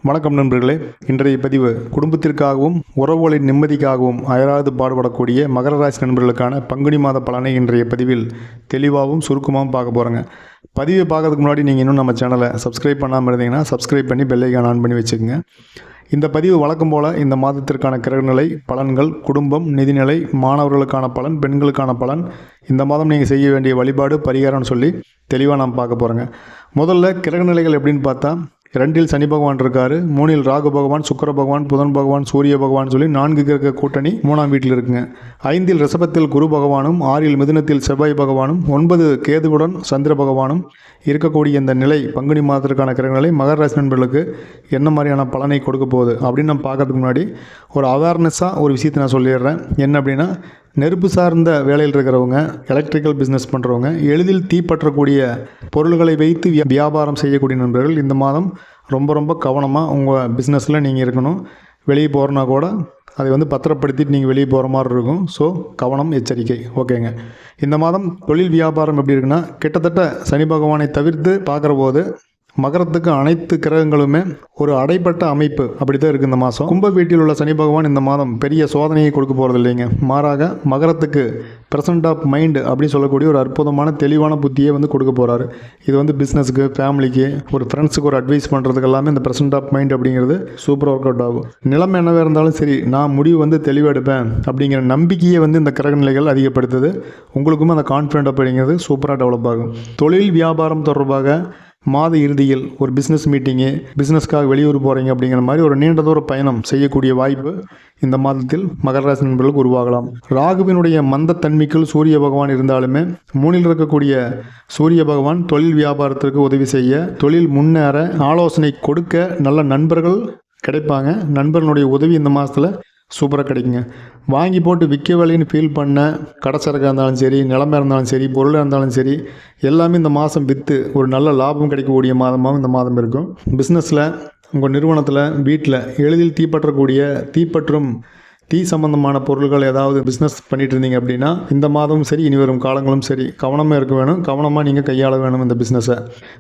வணக்கம் நண்பர்களே. இன்றைய பதிவு குடும்பத்திற்காகவும் உறவுகளின் நிம்மதிக்காகவும் அயராது பாடுபடக்கூடிய மகர ராசி நண்பர்களுக்கான பங்குனி மாத பலனை இன்றைய பதிவில் தெளிவாகவும் சுருக்கமாகவும் பார்க்க போகிறோங்க. பதிவை பார்க்கறதுக்கு முன்னாடி நீங்கள் இன்னும் நம்ம சேனலை சப்ஸ்கிரைப் பண்ணாமல் இருந்தீங்கன்னா சப்ஸ்கிரைப் பண்ணி பெல் ஐகான் ஆன் பண்ணி வச்சுக்கோங்க. இந்த பதிவு வழக்கம் போல் இந்த மாதத்திற்கான கிரகநிலை பலன்கள், குடும்பம், நிதிநிலை, மாணவர்களுக்கான பலன், பெண்களுக்கான பலன், இந்த மாதம் நீங்கள் செய்ய வேண்டிய வழிபாடு, பரிகாரம்னு சொல்லி தெளிவாக நாம் பார்க்க போகிறோங்க. முதல்ல கிரகநிலைகள் எப்படின்னு பார்த்தா, 2 சனி பகவான் இருக்காரு, 3 ராகு பகவான், சுக்கிர பகவான், புதன் பகவான், சூரிய பகவான் சொல்லி 4 கிரக கூட்டணி 3ஆம் வீட்டில் இருக்குங்க. 5 ரிஷபத்தில் குரு பகவானும், 6 மிதுனத்தில் செவ்வாய் பகவானும், 9 கேதுவுடன் சந்திர பகவானும் இருக்கக்கூடிய இந்த நிலை பங்குனி மாதத்திற்கான கிரகநிலை மகர ராசி நண்பர்களுக்கு என்ன மாதிரியான பலனை கொடுக்க போகுது அப்படின்னு நம்ம பார்க்கறதுக்கு முன்னாடி ஒரு அவேர்னஸாக ஒரு விஷயத்தை நான் சொல்லிடுறேன். என்ன அப்படின்னா, நெருப்பு சார்ந்த வேலையில் இருக்கிறவங்க, எலக்ட்ரிக்கல் பிஸ்னஸ் பண்ணுறவங்க, எளிதில் தீப்பற்றக்கூடிய பொருள்களை வைத்து வியாபாரம் செய்யக்கூடிய நண்பர்கள் இந்த மாதம் ரொம்ப கவனமாக உங்கள் பிஸ்னஸில் நீங்கள் இருக்கணும். வெளியே போகிறனா கூட அதை பத்திரப்படுத்திட்டு நீங்கள் வெளியே போகிற மாதிரி இருக்கும். ஸோ கவனம், எச்சரிக்கை. ஓகேங்க. இந்த மாதம் தொழில் வியாபாரம் எப்படி இருக்குன்னா, கிட்டத்தட்ட சனி பகவானை தவிர்த்து பார்க்குற போது மகரத்துக்கு அனைத்து கிரகங்களுமே ஒரு அடைப்பட்ட அமைப்பு அப்படி தான் இருக்குது இந்த மாதம். கும்ப வீட்டில் உள்ள சனி பகவான் இந்த மாதம் பெரிய சோதனையை கொடுக்க போகிறது இல்லைங்க. மாறாக மகரத்துக்கு ப்ரெசன்ட் ஆஃப் மைண்டு அப்படின்னு சொல்லக்கூடிய ஒரு அற்புதமான தெளிவான புத்தியை கொடுக்க போகிறாரு. இது பிஸ்னஸுக்கு, ஃபேமிலிக்கு, ஒரு ஃப்ரெண்ட்ஸுக்கு ஒரு அட்வைஸ் பண்ணுறதுக்கு எல்லாமே இந்த ப்ரெசன்ட் ஆஃப் மைண்ட் அப்படிங்கிறது சூப்பராக ஒர்க் அவுட் ஆகும். நிலைமை என்னவே இருந்தாலும் சரி, நான் முடிவு தெளிவாக எடுப்பேன் அப்படிங்கிற நம்பிக்கையை இந்த கிரகநிலைகள் அதிகப்படுத்துது. உங்களுக்கும் அந்த கான்ஃபிடென்ட் அப்படிங்கிறது சூப்பராக டெவலப் ஆகும். தொழில் வியாபாரம் தொடர்பாக மாத இறுதியில் ஒரு பிஸ்னஸ் மீட்டிங்கு, பிஸ்னஸ்க்காக வெளியூர் போகிறீங்க அப்படிங்கிற மாதிரி ஒரு நீண்ட தூர பயணம் செய்யக்கூடிய வாய்ப்பு இந்த மாதத்தில் மகர ராசி நண்பர்களுக்கு உருவாகலாம். ராகுவினுடைய மந்தத்தன்மைக்குள் சூரிய பகவான் இருந்தாலுமே 3 இருக்கக்கூடிய சூரிய பகவான் தொழில் வியாபாரத்திற்கு உதவி செய்ய, தொழில் முன்னேற ஆலோசனை கொடுக்க நல்ல நண்பர்கள் கிடைப்பாங்க. நண்பர்களுடைய உதவி இந்த மாதத்தில் சூப்பராக கிடைக்குங்க. வாங்கி போட்டு விற்க வேலைன்னு ஃபீல் பண்ண கடைசரக்காக இருந்தாலும் சரி, நிலமை இருந்தாலும் சரி, பொருளாக இருந்தாலும் சரி, எல்லாமே இந்த மாதம் விற்று ஒரு நல்ல லாபம் கிடைக்கக்கூடிய மாதமாகவும் இந்த மாதம் இருக்கும். பிஸ்னஸில், உங்கள் நிறுவனத்தில், வீட்டில் எளிதில் தீப்பற்றும் தீ சம்பந்தமான பொருட்கள் ஏதாவது பிஸ்னஸ் பண்ணிட்டு இருந்தீங்க அப்படின்னா இந்த மாதமும் சரி, இனி வரும் காலங்களும் சரி, கவனமாக இருக்க வேணும். கவனமாக நீங்கள் கையாள வேணும் இந்த பிஸ்னஸை.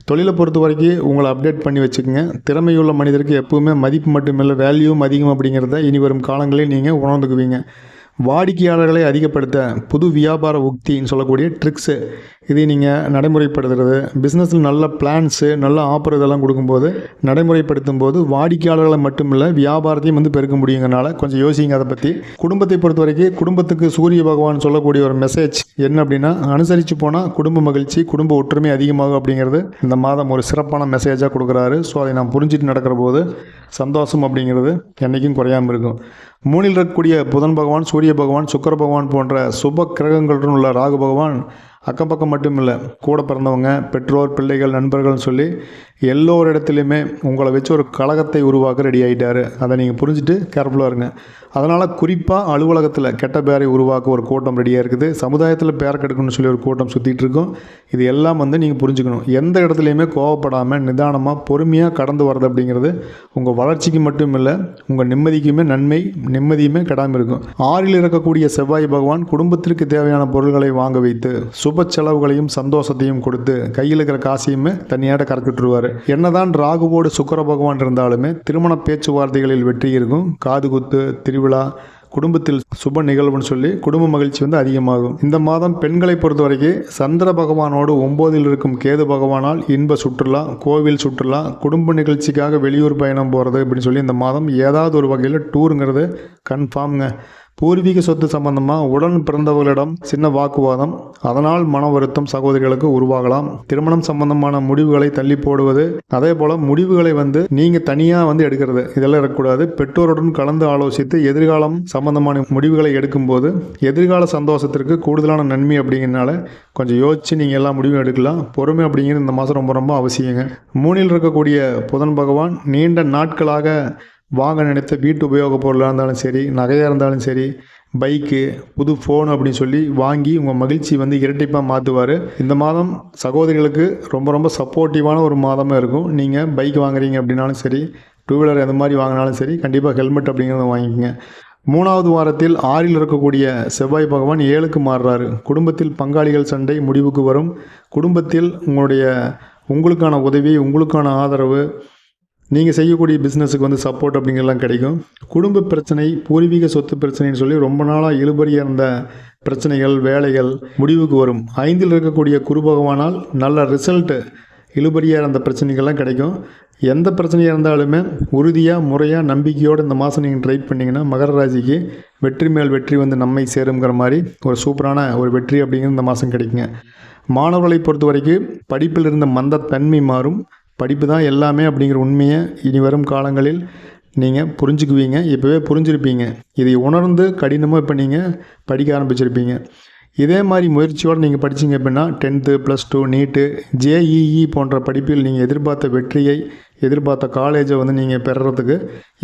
தொழிலை பொறுத்த வரைக்கும் உங்களை அப்டேட் பண்ணி வச்சுக்கோங்க. திறமையுள்ள மனிதருக்கு எப்பவுமே மதிப்பு மட்டுமில்லை, வேல்யூவும் அதிகம் அப்படிங்கிறத இனி வரும் காலங்களில் நீங்கள் உணர்ந்துக்குவீங்க. வாடிக்கையாளர்களை அதிகப்படுத்த புது வியாபார உக்தின்னு சொல்லக்கூடிய ட்ரிக்ஸு இதை நீங்கள் நடைமுறைப்படுத்துறது, பிஸ்னஸில் நல்ல பிளான்ஸு, நல்ல ஆஃபர் இதெல்லாம் கொடுக்கும்போது, நடைமுறைப்படுத்தும் போது வாடிக்கையாளர்களை மட்டுமில்லை வியாபாரத்தையும் பெருக்க முடியுங்கனால கொஞ்சம் யோசிங்க அதை பற்றி. குடும்பத்தை பொறுத்த வரைக்கும் குடும்பத்துக்கு சூரிய பகவான் சொல்லக்கூடிய ஒரு மெசேஜ் என்ன அப்படின்னா, அனுசரித்து போனால் குடும்ப மகிழ்ச்சி, குடும்ப ஒற்றுமை அதிகமாகும் அப்படிங்கிறது இந்த மாதம் ஒரு சிறப்பான மெசேஜாக கொடுக்குறாரு. ஸோ அதை நான் புரிஞ்சுட்டு நடக்கிற போது சந்தோஷம் அப்படிங்கிறது என்றைக்கும் குறையாமல் இருக்கும். 3 இருக்கக்கூடிய புதன் பகவான், சூரிய பகவான், சுக்கிர பகவான் போன்ற சுப கிரகங்களுடன் உள்ள ராகு பகவான் அக்கம் பக்கம் மட்டும் இல்லை, கூட பிறந்தவங்க, பெற்றோர், பிள்ளைகள், நண்பர்கள்னு சொல்லி எல்லோரிடத்துலையுமே உங்களை வச்சு ஒரு கழகத்தை உருவாக்க ரெடி ஆகிட்டார். அதை நீங்கள் புரிஞ்சுட்டு கேர்ஃபுல்லாக இருங்க. அதனால் குறிப்பாக அலுவலகத்தில் கெட்ட பேரை உருவாக்க ஒரு கூட்டம் ரெடியாக இருக்குது. சமுதாயத்தில் பேரை கெடுக்கணும்னு சொல்லி ஒரு கூட்டம் சுற்றிட்டு இருக்கோம். இது எல்லாம் நீங்கள் புரிஞ்சுக்கணும். எந்த இடத்துலையுமே கோவப்படாமல் நிதானமாக பொறுமையாக கடந்து வர்றது அப்படிங்கிறது உங்கள் வளர்ச்சிக்கு மட்டும் இல்லை, உங்கள் நிம்மதிக்குமே நிம்மதியுமே கெடாமல் இருக்கும். 6 இருக்கக்கூடிய செவ்வாய் பகவான் குடும்பத்திற்கு தேவையான பொருள்களை வாங்க வைத்து சுப செலவுகளையும் சந்தோஷத்தையும் கொடுத்து கையில் இருக்கிற காசையுமே தனியாக கரைச்சுட்டுருவார். என்னதான் ராகுவோடு சுக்கிர பகவான் இருந்தாலுமே திருமண பேச்சுவார்த்தைகளில் வெற்றி இருக்கும். காது குத்து, திருவிழா, குடும்பத்தில் சுப நிகழ்வுன்னு சொல்லி குடும்ப மகிழ்ச்சி அதிகமாகும். இந்த மாதம் பெண்களை பொறுத்த வரைக்கும் சந்திர பகவானோடு 9 இருக்கும் கேது பகவானால் இன்ப சுற்றுலா, கோவில் சுற்றுலா, குடும்ப நிகழ்ச்சிக்காக வெளியூர் பயணம் போகிறது அப்படின்னு சொல்லி இந்த மாதம் ஏதாவது ஒரு வகையில் டூருங்கிறது கன்ஃபார்ம்ங்க. பூர்வீக சொத்து சம்பந்தமாக உடன் பிறந்தவர்களிடம் சின்ன வாக்குவாதம், அதனால் மன வருத்தம் சகோதரிகளுக்கு உருவாகலாம். திருமணம் சம்பந்தமான முடிவுகளை தள்ளி போடுவது, அதே போல் முடிவுகளை நீங்கள் தனியாக எடுக்கிறது, இதெல்லாம் இருக்கக்கூடாது. பெற்றோருடன் கலந்து ஆலோசித்து எதிர்காலம் சம்பந்தமான முடிவுகளை எடுக்கும்போது எதிர்கால சந்தோஷத்திற்கு கூடுதலான நன்மை அப்படிங்கிறனால கொஞ்சம் யோசித்து நீங்கள் எல்லா முடிவும் எடுக்கலாம். பொறுமை அப்படிங்கிறது இந்த மாதம் ரொம்ப அவசியங்க. 3 இருக்கக்கூடிய புதன் பகவான் நீண்ட நாட்களாக வாங்க நினைத்த வீட்டு உபயோகப் பொருளாக இருந்தாலும் சரி, நகையாக இருந்தாலும் சரி, பைக்கு, புது ஃபோன் அப்படின்னு சொல்லி வாங்கி உங்கள் மகிழ்ச்சி இரட்டிப்பாக மாற்றுவார். இந்த மாதம் சகோதரிகளுக்கு ரொம்ப சப்போர்ட்டிவான ஒரு மாதமாக இருக்கும். நீங்கள் பைக் வாங்குறீங்க அப்படின்னாலும் சரி, 2 வீலர் எந்த மாதிரி வாங்கினாலும் சரி, கண்டிப்பாக ஹெல்மெட் அப்படிங்கிறத வாங்கிக்கோங்க. 3வது வாரத்தில் 6 இருக்கக்கூடிய செவ்வாய் பகவான் 7க்கு மாறுறாரு. குடும்பத்தில் பங்காளிகள் சண்டை முடிவுக்கு வரும். குடும்பத்தில் உங்களுக்கான உதவி, உங்களுக்கான ஆதரவு, நீங்கள் செய்யக்கூடிய பிஸ்னஸுக்கு வந்து சப்போர்ட் அப்படிங்கிறலாம் கிடைக்கும். குடும்ப பிரச்சனை, பூர்வீக சொத்து பிரச்சனைன்னு சொல்லி ரொம்ப நாளாக இழுபறியாக இருந்த பிரச்சனைகள், வேலைகள் முடிவுக்கு வரும். 5ல் இருக்கக்கூடிய குரு பகவானால் நல்ல ரிசல்ட்டு இழுபறியாக இருந்த பிரச்சனைகள்லாம் கிடைக்கும். எந்த பிரச்சனையாக இருந்தாலுமே உறுதியாக, முறையாக, நம்பிக்கையோடு இந்த மாதம் நீங்கள் ட்ரை பண்ணிங்கன்னா மகர ராசிக்கு வெற்றி மேல் வெற்றி வந்து நம்மை சேருங்கிற மாதிரி ஒரு சூப்பரான ஒரு வெற்றி அப்படிங்கிறது இந்த மாதம் கிடைக்குங்க. மாணவர்களை பொறுத்த வரைக்கும் படிப்பில் இருந்த மந்தத்தன்மை மாறும். படிப்பு தான் எல்லாமே அப்படிங்கிற உண்மையை இனி வரும் காலங்களில் நீங்கள் புரிஞ்சுக்குவீங்க. இப்போவே புரிஞ்சிருப்பீங்க. இதை உணர்ந்து கடினமாக இப்போ நீங்கள் படிக்க ஆரம்பிச்சிருப்பீங்க. இதே மாதிரி முயற்சியோடு நீங்கள் படிச்சிங்க அப்படின்னா 10th +2 நீட்டு, JEE போன்ற படிப்பில் நீங்கள் எதிர்பார்த்த வெற்றியை, எதிர்பார்த்த காலேஜை வந்து நீங்கள் பெறுறதுக்கு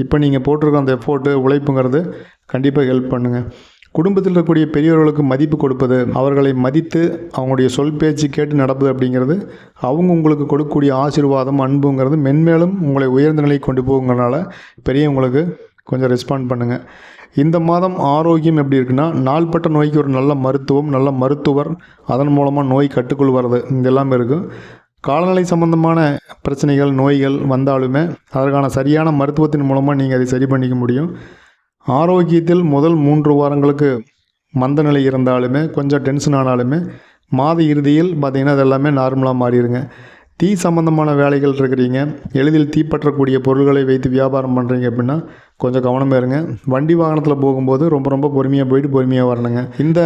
இப்போ நீங்கள் போட்டிருக்க அந்த எஃபோர்ட்டு, உழைப்புங்கிறது கண்டிப்பாக ஹெல்ப் பண்ணுங்கள். குடும்பத்தில் இருக்கக்கூடிய பெரியவர்களுக்கு மதிப்பு கொடுப்பது, அவர்களை மதித்து அவங்களுடைய சொல் பேச்சு கேட்டு நடப்பது அப்படிங்கிறது அவங்க உங்களுக்கு கொடுக்கக்கூடிய ஆசீர்வாதம், அன்புங்கிறது மென்மேலும் உங்களை உயர்ந்த நிலைக்கு கொண்டு போகுங்கிறனால பெரியவங்களுக்கு கொஞ்சம் ரெஸ்பாண்ட் பண்ணுங்கள். இந்த மாதம் ஆரோக்கியம் எப்படி இருக்குன்னா, நாள்பட்ட நோய்க்கு ஒரு நல்ல மருத்துவம், நல்ல மருத்துவர், அதன் மூலமாக நோய் கட்டுக்குள் வர்றது இதெல்லாமே இருக்கும். காலநிலை சம்பந்தமான பிரச்சனைகள், நோய்கள் வந்தாலுமே அதற்கான சரியான மருத்துவத்தின் மூலமாக நீங்கள் அதை சரி பண்ணிக்க முடியும். ஆரோக்கியத்தில் முதல் 3 வாரங்களுக்கு மந்த நிலை இருந்தாலுமே, கொஞ்சம் டென்ஷன் ஆனாலுமே மாத இறுதியில் பார்த்திங்கன்னா அது எல்லாமே நார்மலாக மாறிடுங்க. தீ சம்பந்தமான வேலைகள் இருக்கிறீங்க, எளிதில் தீப்பற்றக்கூடிய பொருள்களை வைத்து வியாபாரம் பண்ணுறீங்க அப்படின்னா கொஞ்சம் கவனமாக இருங்க. வண்டி வாகனத்தில் போகும்போது ரொம்ப பொறுமையாக போயிட்டு பொறுமையாக வரணுங்க. இந்த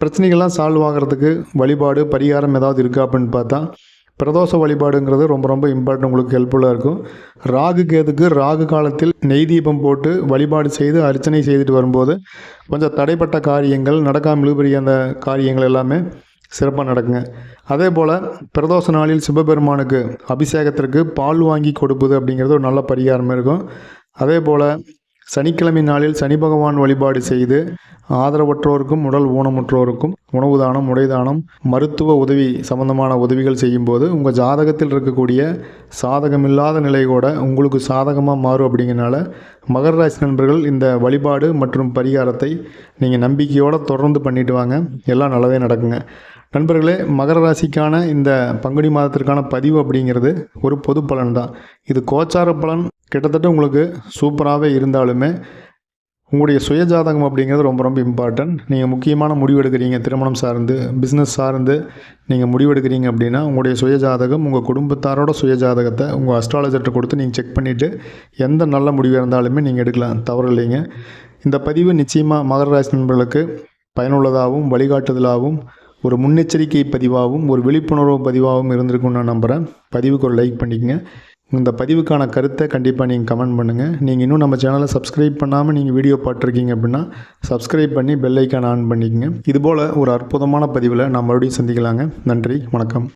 பிரச்சனைகள்லாம் சால்வ் ஆகிறதுக்கு வழிபாடு, பரிகாரம் ஏதாவது இருக்கா அப்படின்னு பார்த்தா பிரதோஷ வழிபாடுங்கிறது ரொம்ப இம்பார்ட்டன்ட், உங்களுக்கு ஹெல்ப்ஃபுல்லாக இருக்கும். ராகு கேதுக்கு ராகு காலத்தில் நெய் தீபம் போட்டு வழிபாடு செய்து அர்ச்சனை செய்துட்டு வரும்போது கொஞ்சம் தடைப்பட்ட காரியங்கள், நடக்காமல் இழுபறிய அந்த காரியங்கள் எல்லாமே சிறப்பாக நடக்குங்க. அதே போல் பிரதோஷ நாளில் சிவபெருமானுக்கு அபிஷேகத்திற்கு பால் வாங்கி கொடுப்பது அப்படிங்கிறது ஒரு நல்ல பரிகாரம் இருக்கும். அதே போல் சனிக்கிழமை நாளில் சனி பகவான் வழிபாடு செய்து ஆதரவற்றோருக்கும், உடல் ஊனமுற்றோருக்கும் உணவு தானம், உடை தானம், மருத்துவ உதவி சம்பந்தமான உதவிகள் செய்யும்போது உங்கள் ஜாதகத்தில் இருக்கக்கூடிய சாதகமில்லாத நிலை கூட உங்களுக்கு சாதகமாக மாறும். அப்படிங்கிறனால மகர ராசி நண்பர்கள் இந்த வழிபாடு மற்றும் பரிகாரத்தை நீங்கள் நம்பிக்கையோடு தொடர்ந்து பண்ணிட்டு வாங்க, எல்லாம் நல்லதே நடக்குங்க. நண்பர்களே, மகர ராசிக்கான இந்த பங்குனி மாதத்திற்கான பதிவு அப்படிங்கிறது ஒரு பொது பலன் தான். இது கோச்சார பலன் கிட்டத்தட்ட உங்களுக்கு சூப்பராகவே இருந்தாலுமே உங்களுடைய சுயஜாதகம் அப்படிங்கிறது ரொம்ப இம்பார்ட்டன்ட். நீங்கள் முக்கியமான முடிவு எடுக்கிறீங்க, திருமணம் சார்ந்து, பிஸ்னஸ் சார்ந்து நீங்கள் முடிவெடுக்கிறீங்க அப்படின்னா உங்களுடைய சுயஜாதகம், உங்கள் குடும்பத்தாரோட சுயஜாதகத்தை உங்கள் அஸ்ட்ராலஜர்கிட்ட கொடுத்து நீங்கள் செக் பண்ணிவிட்டு எந்த நல்ல முடிவு இருந்தாலுமே நீங்கள் எடுக்கலாம், தவறு இல்லைங்க. இந்த பதிவு நிச்சயமாக மகர ராசி நண்பர்களுக்கு பயனுள்ளதாகவும், வழிகாட்டுதலாகவும், ஒரு முன்னெச்சரிக்கை பதிவாகவும், ஒரு விழிப்புணர்வு பதிவாகவும் இருந்திருக்குன்னு நான் நம்புகிறேன். பதிவுக்கு ஒரு லைக் பண்ணிக்கங்க. இந்த பதிவுக்கான கருத்தை கண்டிப்பாக நீங்கள் கமெண்ட் பண்ணுங்கள். நீங்கள் இன்னும் நம்ம சேனலை சப்ஸ்கிரைப் பண்ணாமல் நீங்கள் வீடியோ பார்த்துருக்கீங்க அப்படின்னா சப்ஸ்கிரைப் பண்ணி பெல் ஐக்கான் ஆன் பண்ணிக்கங்க. இதுபோல் ஒரு அற்புதமான பதிவில் நான் மறுபடியும் சந்திக்கலாங்க. நன்றி, வணக்கம்.